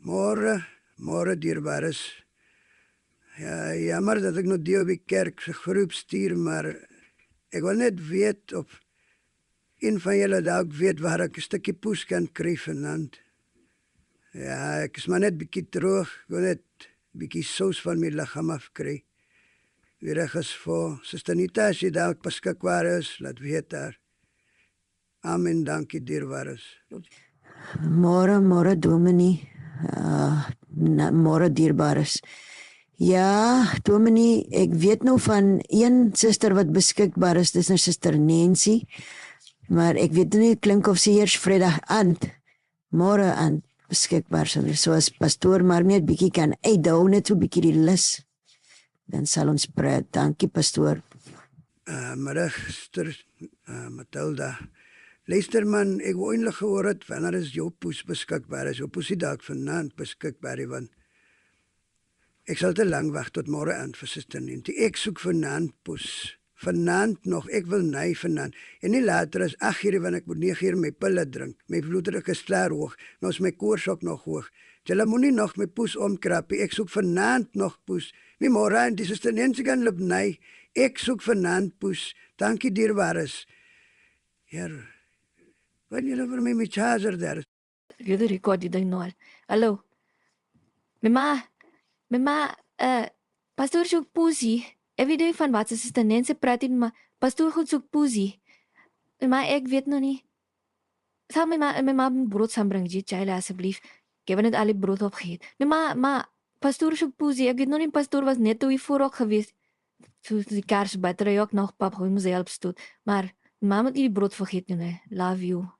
Môre dierbares. Ja, jammer dat ek nog deel op die kerk se groep stuur, maar ek wil net weet of een van julle dalk weet waar ek 'n stukkie poes kan kry vanaand. Ja, ek is maar net bietjie droog, ek wil net bietjie sous van my liggaam afkry. Wie reg is vir Suster Nita, as jy dalk beskikbaar is, laat weet daar. Amen, dankie dierbares. Môre dominee. Môre dierbares. Ja, dominee, ek weet nou van een suster wat beskikbaar is, dis nou Suster Nancy. Maar ek weet nie, klink of sy eers Vrydag aand, môre aand beskikbaar sal wees. So as pastoor maar net bietjie kan uithou, net so bietjie die lus. Dan sal ons praat. Dankie pastoor. Middag, Suster Matilda. Luister man, ek wou eintlik gehoor het wanneer is jou poes beskikbaar is. Jou poesie dalk vanaand beskikbaar, want ek sal te lank wag tot môre aand vir Suster Nancy. Ek soek vanaand poes. Vanaand nog, ek wil nei vanaand. En nie later as 8:00, want ek moet 9:00 my pille drink. My bloeddruk is klaar hoog. Nou is my koors ook nog hoog. Julle moenie nog my poes omkrap. Ek soek vanaand nog poes. Nie môre aand, die Suster Nancy kan loop nei. Ek soek vanaand poes. Dankie dierbares. Heer, wat julle vir my met chaser daar? Ek het die rekord die ding nou. Hallo. Mama, pastoor soek poesie. Ek weet nie van wat se Suster Nancy praat nie, maar pastoor goed soek poesie. Maar ek weet nog nie. Sal my ma brood saambring, Jayla asseblief. Ek het net al die brood opgeëet. Maar pastoor soek poesie. Ek weet nog nie, pastoor was net toe hier voorop geweest. So die kaars battery ook nog pap, hoe moet sy help stoot. Maar ma moet nie die brood vergeet nie. Love you.